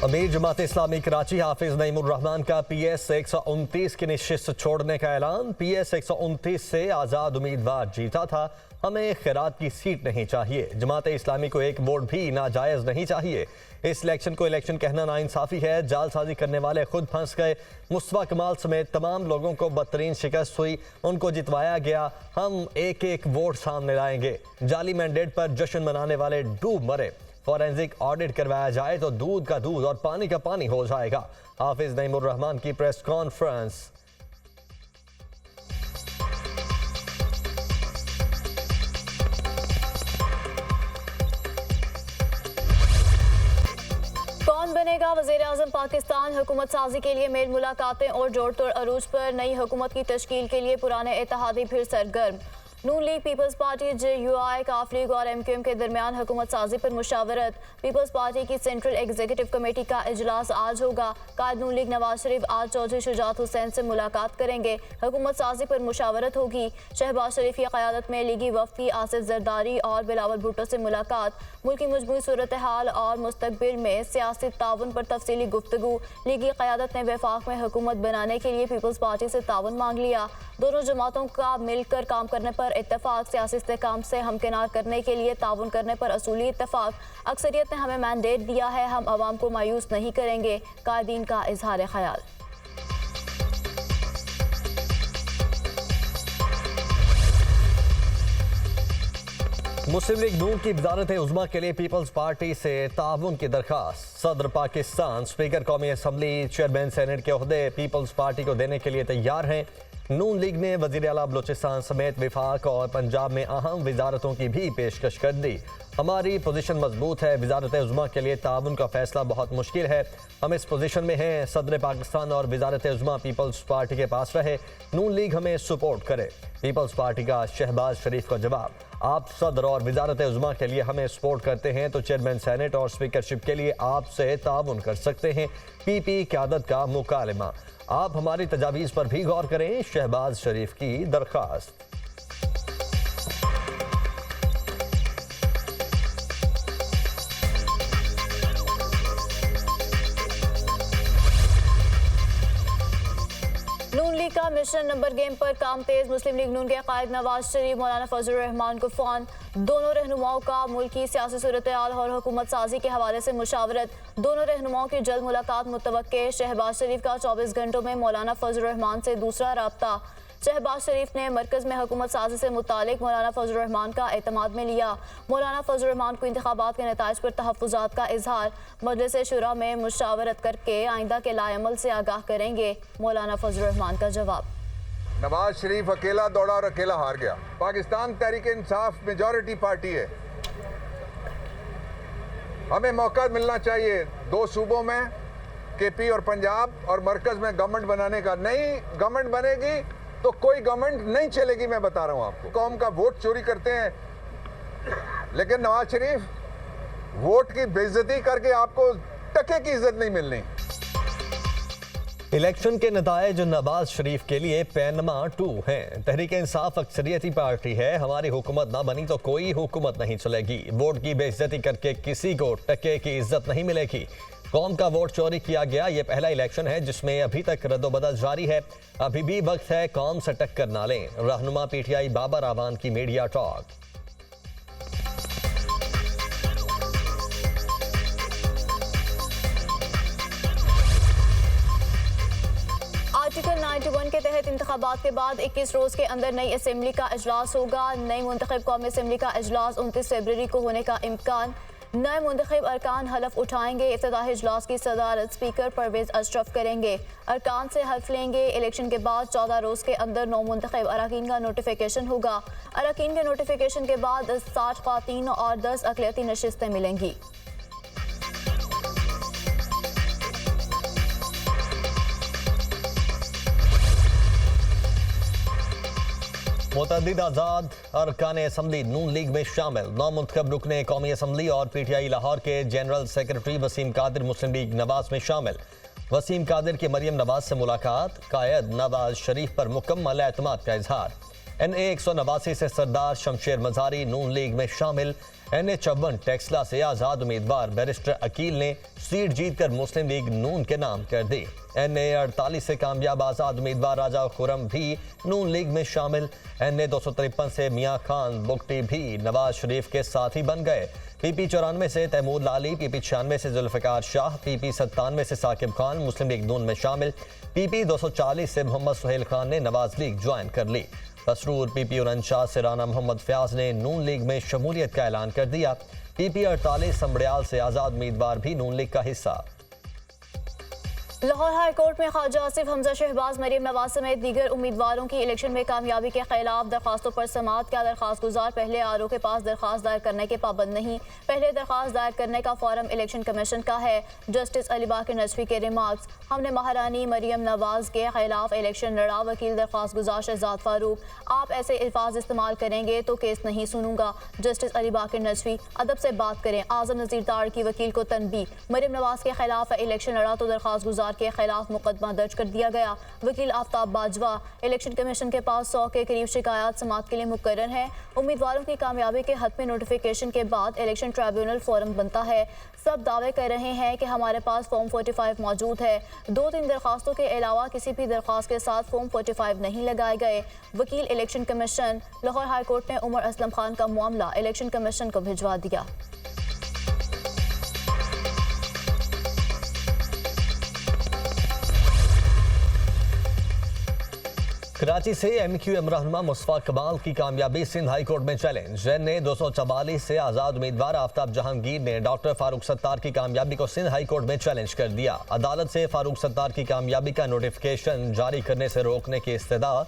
अमीर जमात इस्लामी कराची हाफिज नईमुर रहमान का PS 129 की नशिस्त छोड़ने का ऐलान। PS 129 से आज़ाद उम्मीदवार जीता था, हमें खैरात की सीट नहीं चाहिए। जमात इस्लामी को एक वोट भी नाजायज़ नहीं चाहिए। इस इलेक्शन को इलेक्शन कहना नाइंसाफ़ी है। जालसाजी करने वाले खुद फंस गए। मुस्तफा कमाल समेत तमाम लोगों को बदतरीन शिकस्त हुई, उनको जितवाया गया। हम एक एक वोट सामने लाएंगे। जाली मैंडेट पर जश्न मनाने वाले डूब मरे। फॉरेंसिक ऑडिट करवाया जाए तो दूध का दूध और पानी का पानी हो जाएगा। हाफिज नईमुर रहमान की प्रेस कॉन्फ्रेंस। कौन बनेगा वज़ीर आज़म पाकिस्तान? हुकूमत साजी के लिए मेल मुलाकातें और जोड़ तोड़ अरूज पर। नई हुकूमत की तश्कील के लिए पुराने इत्तेहादी फिर सरगर्म। नून लीग, पीपल्स पार्टी, JUI, काफ लीग और MQM के दरमियान हुकूमत साजी पर मुशावरत। पीपल्स पार्टी की सेंट्रल एग्जीक्यूटिव कमेटी का इजलास आज होगा। कायद नून लीग नवाज शरीफ आज चौधरी शुजात हुसैन से मुलाकात करेंगे। हुकूमत साजी पर मुशावरत होगी। शहबाज शरीफ की क़यादत में लीगी वफ़द की आसिफ जरदारी और बिलावल भुट्टो से मुलाकात। मुल्क की मजमूई सूरत हाल और मुस्तकबिल में सियासी ताउन पर तफसीली गुफ्तगू। लीगी क़यादत ने वफाक में हुकूमत बनाने के लिए पीपल्स पार्टी से ताउन मांग लिया। दोनों जमातों का मिलकर काम करने पर इत्तफाक। सियासी इस्तेहकाम से हमकिनार करने के लिए ताउन करने पर असूली इत्तफाक। अक्सरियत ने हमें मैंडेट दिया है, हम आवाम को मायूस नहीं करेंगे। कायदीन का इजहार ख्याल। मुस्लिम लीग नून की वज़ारत उज़्मा के लिए पीपल्स पार्टी से ताउन की दरख्वास्त। सदर पाकिस्तान स्पीकर कौमी असम्बली चेयरमैन सेनेट के ओहदे पीपल्स पार्टी को देने के लिए तैयार हैं। नून लीग ने वज़ीर आला बलूचिस्तान समेत विफाक और पंजाब में अहम वज़ारतों की भी पेशकश कर दी। हमारी पोजीशन मजबूत है। वज़ारत उज़्मा के लिए ताउन का फैसला बहुत मुश्किल है। हम इस पोजीशन में हैं। सदर पाकिस्तान और वज़ारत उज़्मा पीपल्स पार्टी के पास रहे। नून लीग हमें सपोर्ट करे। पीपल्स पार्टी का शहबाज शरीफ का जवाब, आप सदर और वज़ारत उज़्मा के लिए हमें सपोर्ट करते हैं तो चेयरमैन सेनेट और स्पीकरशिप के लिए आपसे ताउन कर सकते हैं। PP क़यादत का मुकालमा, आप हमारी तजावीज़ पर भी गौर करें। शहबाज शरीफ की दरख्वास्त। नून लीग का मिशन नंबर गेम पर काम तेज। मुस्लिम लीग नून के कायद नवाज शरीफ मौलाना फजल रहमान को फ़ोन। दोनों रहनुमाओं का मुल्क की सियासी सूरत हाल और हुकूमत साजी के हवाले से मुशावरत। दोनों रहनुमाओं की जल्द मुलाकात मुतवक्के। शहबाज शरीफ का 24 घंटों में मौलाना फजल रहमान से दूसरा रब्ता। शहबाज शरीफ ने मरकज़ में हुकूमत साजी से मुतालिक मौलाना फजल रहमान का एतमाद में लिया। मौलाना फजल रहमान को इंतखाबात के नताइज पर तहफ़्फ़ुज़ात का इजहार। मजलिस शुरा में मुशावरत करके आइंदा के लाएअमल से आगाह करेंगे। मौलाना फजल रहमान का जवाब, नवाज शरीफ अकेला दौड़ा और अकेला हार गया। पाकिस्तान तहरीक इंसाफ मेजॉरिटी पार्टी है। हमें मौका मिलना चाहिए दो सूबों में, KP और पंजाब, और मरकज में गवर्नमेंट बनाने का। नहीं गवर्नमेंट बनेगी तो कोई गवर्नमेंट नहीं चलेगी। मैं बता रहा हूं आपको, कौम का वोट चोरी करते हैं, लेकिन नवाज शरीफ वोट की बेइज्जती करके आपको टके की इज्जत नहीं मिलनी। इलेक्शन के नताइज नवाज शरीफ के लिए पैनमा 2 हैं। तहरीक इंसाफ अक्सरियती पार्टी है। हमारी हुकूमत ना बनी तो कोई हुकूमत नहीं चलेगी। वोट की बेइज्जती करके किसी को टके की इज्जत नहीं मिलेगी। कौम का वोट चोरी किया गया। ये पहला इलेक्शन है जिसमें अभी तक रद्दोबदल जारी है। अभी भी वक्त है, कौम से टक्कर ना लें। रहनुमा PTI बाबर आवान की मीडिया टॉक। आर्टिकल 91 के तहत इंतखाबात के बाद 21 रोज के अंदर नई असम्बली का इजलास होगा। नई मुंतखब कौमी असम्बली का इजलास 29 फरवरी को होने का इम्कान। नए मुंतखब अरकान हलफ उठाएंगे। इफ्तिताही इजलास की सदारत स्पीकर परवेज अशरफ करेंगे। अरकान से हल्फ लेंगे। इलेक्शन के बाद 14 रोज के अंदर 9 मुंतखब अरकान का नोटिफिकेशन होगा। अरकान के नोटिफिकेशन के बाद 60 ख़वातीन और 10 अक़लियती नशिस्तें मिलेंगी। मुतअद्दिद आज़ाद अरकान असम्बली नून लीग में शामिल। नामुंतखब रुकने कौमी असम्बली और PTI लाहौर के जनरल सेक्रेटरी वसीम कादिर मुस्लिम लीग नवाज में शामिल। वसीम कादिर की मरियम नवाज से मुलाकात। कायद नवाज शरीफ पर मुकम्मल एतमाद का इजहार। NA 189 से सरदार शमशेर मजारी नून लीग में शामिल। NA 54 टेक्सला से आजाद उम्मीदवार बैरिस्टर अकील ने सीट जीतकर मुस्लिम लीग नून के नाम कर दी। NA 48 से कामयाब आजाद उम्मीदवार राजा खुरम भी नून लीग में शामिल। NA 253 से मियां खान बुगटी भी नवाज शरीफ के साथी बन गए। PP 94 से तैमूर लाली, PP 96 से जुल्फिकार शाह, PP 97 से साकिब खान मुस्लिम लीग नून में शामिल। PP 240 से मोहम्मद सुहेल खान ने नवाज लीग ज्वाइन कर ली। बसरूर PP 49 से राना मोहम्मद फयाज ने नून लीग में शमूलियत का ऐलान कर दिया। PP 48 संबड़ियाल से आजाद उम्मीदवार भी नून लीग का हिस्सा। लाहौर हाई कोर्ट में ख्वाजा आसिफ हमजा शहबाज मरीम नवाज समेत दीगर उम्मीदवारों की इलेक्शन में कामयाबी के खिलाफ दरखास्तों पर समाअत का दरखास्त गुजार पहले आरओ के पास दरखास्त दायर करने के पाबंद नहीं। पहले दरखास्त दायर करने का फॉर्म इलेक्शन कमीशन का है। जस्टिस अली बाकर नजफी के रिमार्क्स। हमने महारानी मरीम नवाज के खिलाफ इलेक्शन लड़ा। वकील दरखास्त गुजार शहजाद फारूक, आप ऐसे अल्फाज इस्तेमाल करेंगे तो केस नहीं सुनूंगा। जस्टिस अली बाकर नजफी, अदब से बात करें। आजम नजीर ताड़ की वकील को तनबी, मरीम नवाज के खिलाफ इलेक्शन लड़ा तो दरखास्त गुजार के खिलाफ मुकदमा दर्ज कर दिया गया। वकील आफ्ताब बाजवा, इलेक्शन कमीशन के पास 100 के करीब शिकायत समाअत के लिए मुकर्रर हैं। उम्मीदवारों की कामयाबी के हद में नोटिफिकेशन के बाद इलेक्शन ट्राइब्यूनल फोरम बनता है। सब दावे कर रहे हैं कि हमारे पास फॉर्म 45 मौजूद है। 2-3 दरखास्तों के अलावा किसी भी दरखास्त के साथ फॉर्म 45 नहीं लगाए गए। वकील election commission. Lahore high court ने उमर असलम खान का मामला इलेक्शन कमीशन को भिजवा दिया। कराची से MQM रहनुमा मुस्तफा कमाल की कामयाबी सिंध हाई कोर्ट में चैलेंज। NA 244 से आजाद उम्मीदवार आफ्ताब जहांगीर ने डॉक्टर फारूक सत्तार की कामयाबी को सिंध हाई कोर्ट में चैलेंज कर दिया। अदालत से फारूक सत्तार की कामयाबी का नोटिफिकेशन जारी करने से रोकने की इस्तदा।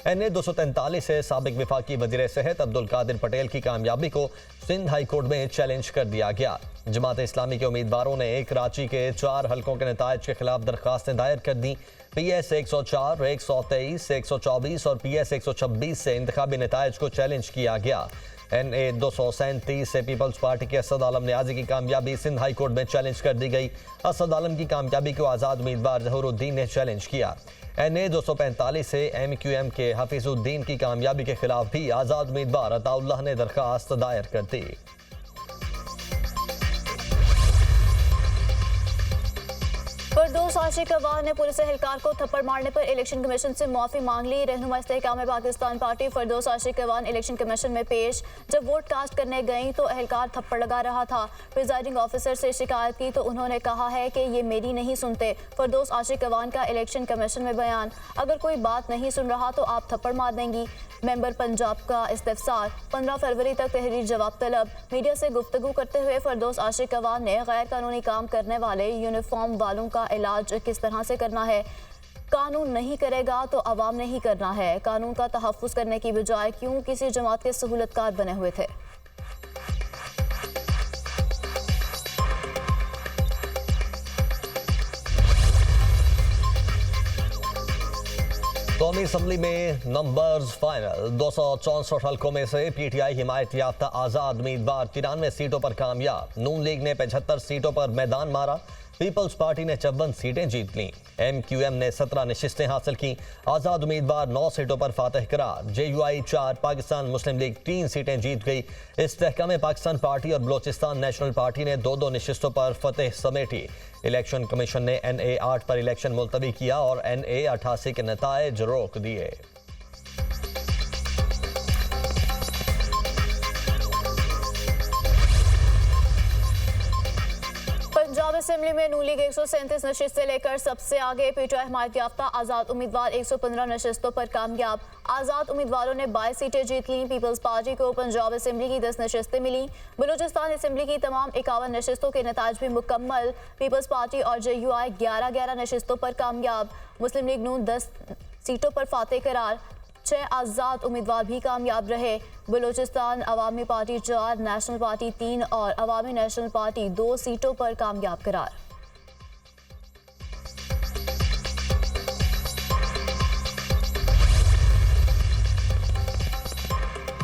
NA 243 से साबिक विफाकी वजीर सेहत अब्दुल कादिर पटेल की कामयाबी को सिंध हाई कोर्ट में चैलेंज कर दिया गया। जमात इस्लामी के उम्मीदवारों ने कराची के 4 हलकों के नतायज के खिलाफ दरखास्तें दायर कर दी। PS 104, 123, 124 और PS 126 से इंतखाबी नतायज को चैलेंज किया गया। NA 237 से पीपल्स पार्टी के असद आलम न्याजी की कामयाबी सिंध हाई कोर्ट में चैलेंज कर दी गई। असद आलम की कामयाबी को आज़ाद उम्मीदवार जहूरुद्दीन ने चैलेंज किया। NA 245 से MQM के हफीजुद्दीन की कामयाबी के खिलाफ भी आज़ाद उम्मीदवार अताउल्लाह ने दरखास्त दायर कर दी। फरदौस आशिक अवान ने पुलिस एहलकार को थप्पड़ मारने पर इलेक्शन कमीशन से माफी मांग ली। रहनुमा इस्तेहकाम पाकिस्तान पार्टी फरदौस आशिक अवान इलेक्शन कमीशन में पेश। जब वोट कास्ट करने गई तो एहलकार थप्पड़ लगा रहा था। प्रिजाइडिंग ऑफिसर से शिकायत की तो उन्होंने कहा है कि ये मेरी नहीं सुनते। फरदौस आशिक अवान का इलेक्शन कमीशन में बयान, अगर कोई बात नहीं सुन रहा तो आप थप्पड़ मार देंगी। मेंबर पंजाब का इस्तिफसार। 15 फरवरी तक तहरीर जवाब तलब। मीडिया से गुफ्तगू करते हुए फरदौस आशिक अवान ने गैर कानूनी काम करने वाले यूनिफॉर्म वालों का इलाज किस तरह से करना है। कानून नहीं करेगा तो अवाम ने ही करना है। कानून का तहफ़्फ़ुज़ करने की बजाय क्यों किसी जमात के सहूलतकार बने हुए थे। कौमी असम्बली में नंबर्स फाइनल। 264 हल्कों में से PTI हिमायत याफ्ता आज़ाद उम्मीदवार 93 सीटों पर कामयाब। नून लीग ने 75 सीटों पर मैदान मारा। पीपल्स पार्टी ने 54 सीटें जीत लीं। MQM ने 17 नशिस्तें हासिल की। आज़ाद उम्मीदवार 9 सीटों पर फातह करार। JUI 4, पाकिस्तान मुस्लिम लीग 3 सीटें जीत गई। इस्तेहकाम पाकिस्तान पार्टी और बलोचिस्तान नेशनल पार्टी ने 2-2 नशिस्तों पर फतेह समेटी। इलेक्शन कमीशन ने NA 8 पर इलेक्शन मुलतवी किया और NA 88 के नतायज रोक दिए। पंजाब असेंबली में नून लीग 137 नशिस्तें लेकर सबसे आगे। PTI हिमायत याफ्ता आज़ाद उम्मीदवार 115 नशिस्तों पर कामयाब। आज़ाद उम्मीदवारों ने 22 सीटें जीत लीं। पीपल्स पार्टी को पंजाब असेंबली की 10 नशिस्तें मिलीं। बलूचिस्तान असेंबली की तमाम 51 नशिस्तों के नताज भी मुकम्मल। पीपल्स पार्टी और JUI 11-11 नशिस्तों पर कामयाब। मुस्लिम लीग नून 10 सीटों पर फातह करार। 6 आज़ाद उम्मीदवार भी कामयाब रहे। बलूचिस्तान अवामी पार्टी 4, नेशनल पार्टी 3 और अवामी नेशनल पार्टी 2 सीटों पर कामयाब करार।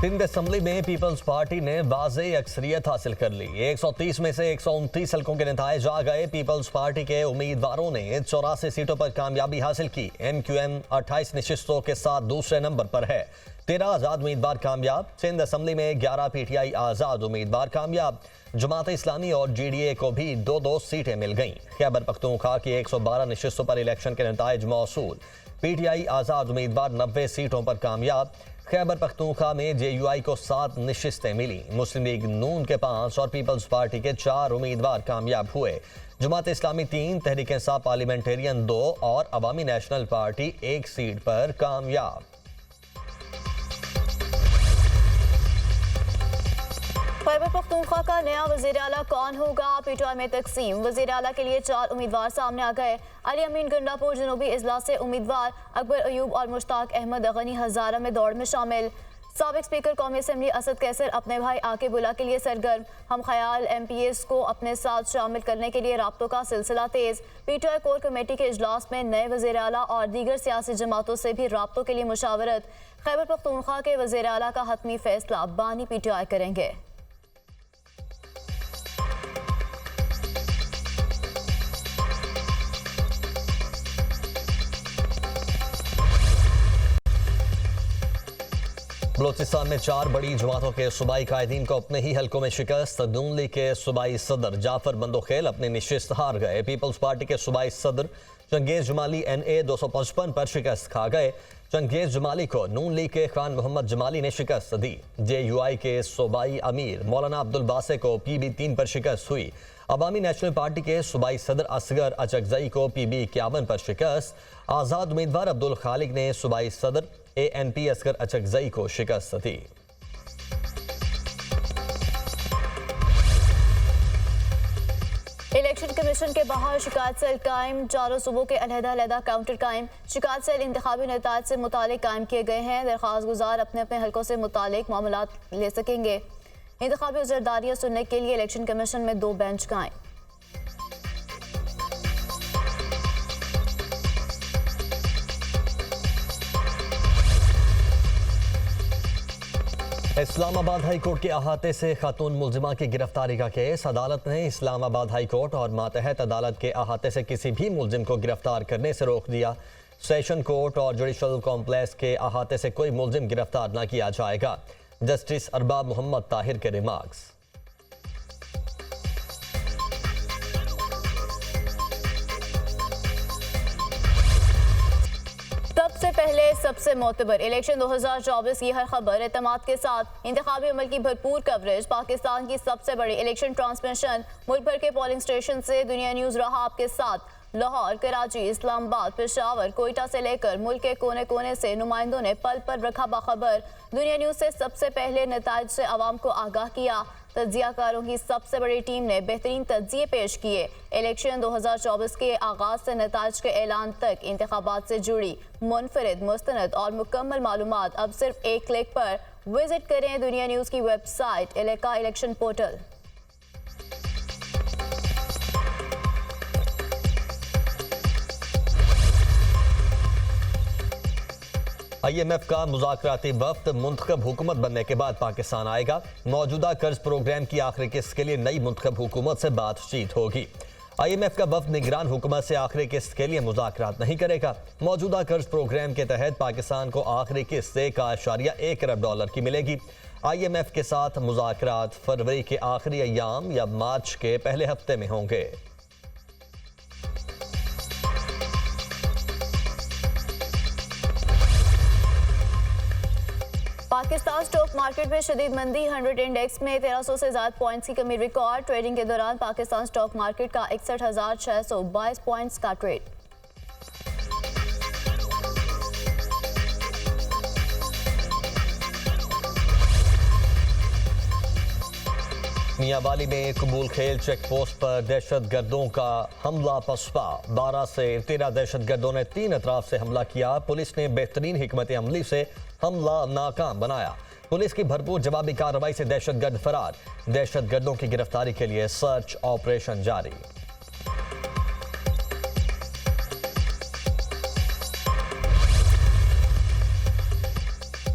सिंध असम्बली में पीपल्स पार्टी ने वाज़ेह अक्सरियत हासिल कर ली। 130 में से 129 हल्कों के नतायज आ गए। पीपल्स पार्टी के उम्मीदवारों ने 84 सीटों पर कामयाबी हासिल की। MQM 28 नशिस्तों के साथ दूसरे नंबर पर है। 13 आज़ाद उम्मीदवार कामयाब। सिंध असम्बली में 11 पीटीआई आज़ाद उम्मीदवार कामयाब। जमात इस्लामी और जीडीए को भी 2-2 सीटें मिल गईं। खैबर पख्तूनख्वा की 112 नशिस्तों पर इलेक्शन के नताइज मौसूल। पीटीआई आज़ाद उम्मीदवार 90 सीटों पर कामयाब। खैबर पख्तूनख्वा में जेयूआई को 7 नशिस्तें मिली। मुस्लिम लीग नून के 5 और पीपल्स पार्टी के 4 उम्मीदवार कामयाब हुए। जमात इस्लामी 3, तहरीक इंसाफ पार्लियामेंटेरियन 2 और अवामी नेशनल पार्टी 1 सीट पर कामयाब। खैबर पख्तूनख्वा का नया वज़ीर आला कौन होगा? पीटीआई में तकसीम। वज़ीर आला के लिए 4 उम्मीदवार सामने आ गए। अली अमीन गंडापुर जनूबी इजलास से उम्मीदवार, अकबर अयूब और मुश्ताक अहमद गनी हजारा में दौड़ में शामिल। साबिक स्पीकर कौमी असम्बली असद कैसर अपने भाई आके बुला के लिए सरगर्म। हम ख्याल MPs को अपने साथ शामिल करने के लिए राब्तों का सिलसिला तेज। पीटीआई कोर कमेटी के इजलास में नए वज़ीर आला और दीगर सियासी जमातों से भी राब्तों के लिए मुशावरत। खैबर पख्तूनख्वा के वज़ीर आला का हतमी फैसला बानी पीटीआई करेंगे। बलोचिस्तान में 4 बड़ी जमातों के सूबाई कायदीन को अपने ही हलकों में शिकस्त। नून लीग के सूबाई सदर जाफर बंदोखेल अपनी निशिस्त हार गए। पीपल्स पार्टी के सूबाई सदर चंगेज जमाली NA 255 पर शिकस्त खा गए। चंगेज जमाली को नून लीग के खान मोहम्मद जमाली ने शिकस्त दी। JUI के सूबाई अमीर मौलाना अब्दुल बासे को PB 3 पर शिकस्त हुई। अवामी नेशनल पार्टी के सूबाई सदर असगर अचकजई को PB 51 पर शिकस्त। आज़ाद उम्मीदवार अब्दुल खालिक ने सूबाई सदर ANP असगर अचकजई को शिकस्त दी। इलेक्शन कमीशन के बाहर शिकायत सेल कायम। 4 सूबों के अलहदा काउंटर कायम। शिकायत सेल इंतखाबी नताज से मुतालिक कायम किए गए हैं। दरख्वास्त गुजार अपने अपने हलकों से मुतालिक मामलात ले सकेंगे। इंतखाबी उज़रदारियाँ सुनने के लिए इलेक्शन कमीशन में 2 बेंच कायम। इस्लामाबाद हाई कोर्ट के अहाते से खातून मुलजिमा की गिरफ्तारी का केस। अदालत ने इस्लामाबाद हाई कोर्ट और मातहत अदालत के अहाते से किसी भी मुलजिम को गिरफ्तार करने से रोक दिया। सेशन कोर्ट और जुडिशल कॉम्प्लेक्स के अहाते से कोई मुलजिम गिरफ्तार न किया जाएगा। जस्टिस अरबाब मोहम्मद ताहिर के रिमार्क्स। सबसे पहले सबसे मोतबर इलेक्शन 2024 की हर खबर एतमाद के साथ इंतखाबी अमल की भरपूर कवरेज। पाकिस्तान की सबसे बड़ी इलेक्शन ट्रांसमिशन मुल्क भर के पोलिंग स्टेशन से दुनिया न्यूज़ रहा आपके साथ। लाहौर, कराची, इस्लामाबाद, पेशावर, कोयटा से लेकर मुल्क के कोने कोने से नुमाइंदों ने पल पल रखा बाखबर। दुनिया न्यूज़ से सबसे पहले नताइज से आवाम को आगाह किया। तज्जियाकारों की सबसे बड़ी टीम ने बेहतरीन तज्जिए पेश किए। इलेक्शन 2024 के आगाज से नताइज के ऐलान तक इंतखाबात से जुड़ी मुनफरिद, मुस्तनद और मुकम्मल मालूमात अब सिर्फ एक क्लिक पर। विजिट करें दुनिया न्यूज़ की website Ileka election portal. IMF का मुज़ाकराती वफ्द मुंतखब हुकूमत बनने के बाद पाकिस्तान आएगा। मौजूदा कर्ज प्रोग्राम की आखिरी किस्त के लिए नई मुंतखब हुकूमत से बातचीत होगी। IMF का वफ्द निगरान हुकूमत से आखिरी किस्त के लिए मुज़ाकरात नहीं करेगा। मौजूदा कर्ज प्रोग्राम के तहत पाकिस्तान को आखिरी किस्त $1.1 अरब की मिलेगी। IMF के साथ मुज़ाकरात फरवरी के आखिरी अय्याम या मार्च के पहले हफ्ते में होंगे। पाकिस्तान स्टॉक मार्केट में शदीद मंदी। 100 इंडेक्स में 1300 से ज्यादा पॉइंट्स की कमी रिकॉर्ड। ट्रेडिंग के दौरान पाकिस्तान स्टॉक मार्केट का 61,622 पॉइंट्स का ट्रेड। मियांवाली में कबूल खेल चेक पोस्ट पर दहशतगर्दों का हमला पसपा। 12 से 13 दहशतगर्दों ने 3 अतराफ से हमला किया। पुलिस ने बेहतरीन हिकमत अमली से हमला नाकाम बनाया। पुलिस की भरपूर जवाबी कार्रवाई से दहशतगर्द फरार। दहशतगर्दों की गिरफ्तारी के लिए सर्च ऑपरेशन जारी।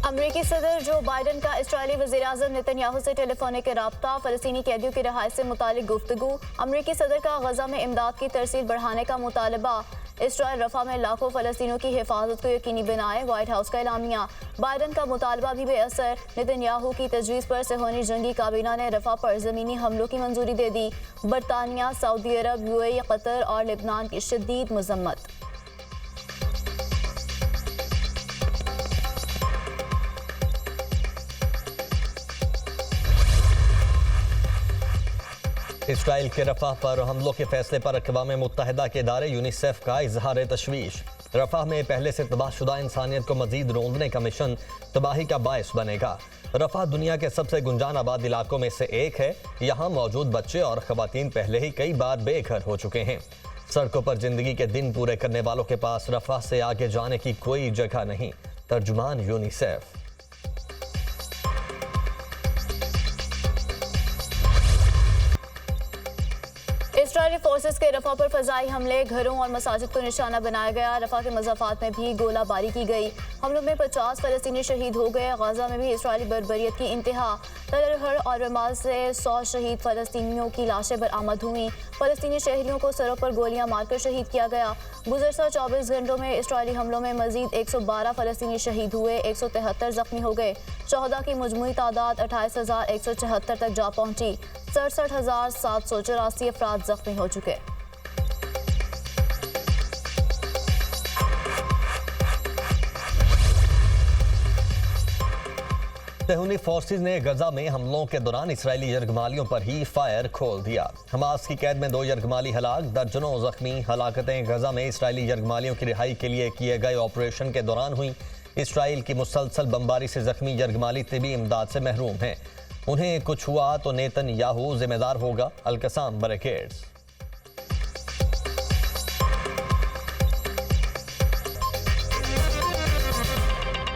अमेरिकी सदर जो बाइडन का इस्राएली वज़ीर-ए-आज़म नेतन्याहू से टेलीफोनिक राब्ता। फ़लस्तीनी कैदियों की रिहाई से मुतालिक गुफ्तगू। अमेरिकी सदर का गजा में इमदाद की तरसील बढ़ाने का मुतालबा। इसराइल रफा में लाखों फलस्तीनियों की हिफाजत को यकीनी बनाए, व्हाइट हाउस का एलामिया। बाइडन का मुतालबा भी बेअसर, नेतन्याहू की तजवीज़ पर सेहोनी जंगी काबीना ने रफा पर ज़मीनी हमलों की मंजूरी दे दी। बरतानिया, सऊदी अरब, यूएई, कतर और लेबनान की शदीद मजम्मत। इसराइल के रफाह पर हमलों के फैसले पर अक़वाम मुत्तहिदा के इदारे यूनिसेफ का इजहार तशवीश। रफाह में पहले से तबाहशुदा इंसानियत को मजीद रोंदने का मिशन तबाही का बायस बनेगा। रफाह दुनिया के सबसे गुंजान आबाद इलाकों में से एक है। यहाँ मौजूद बच्चे और खवातीन पहले ही कई बार बेघर हो चुके हैं। सड़कों पर जिंदगी के दिन पूरे करने वालों के पास रफाह से आगे जाने की कोई जगह नहीं। तर्जुमान यूनिसेफ। इसराइली फोर्सेस के रफा पर फजाई हमले, घरों और मसाजिद को निशाना बनाया गया। रफा के मज़ाफ़ात में भी गोलाबारी की गई। हमलों में 50 फ़लस्तीनी शहीद हो गए। गाज़ा में भी इसराइली बर्बरियत की इंतहा। तलहर और रमाल से 100 शहीद फ़लस्तीनियों की लाशें बरामद हुई। फ़लस्तीनी शहरियों को सड़क पर गोलियां मारकर शहीद किया गया। गुज़श्ता 24 घंटों में इसराइली हमलों में मजीद 112 फ़लस्तीनी शहीद हुए, 173 ज़ख्मी हो गए। शहदा की मजमूई तादाद 28,174 तक जा पहुंची। 67,784 अफराद जख्मी हो चुके। सेहूनी फोर्सेज ने गजा में हमलों के दौरान इसराइली यरगमालियों पर ही फायर खोल दिया। हमास की कैद में 2 यरगमाली हलाक, दर्जनों जख्मी। हलाकतें गजा में इसराइली यरगमालियों की रिहाई के लिए किए गए ऑपरेशन के दौरान हुई। इसराइल की मुसलसल बमबारी से जख्मी यरगमाली तिबी इमदाद से महरूम हैं। उन्हें कुछ हुआ तो नेतन्याहू जिम्मेदार होगा। अलकसाम बैरिकेड्स।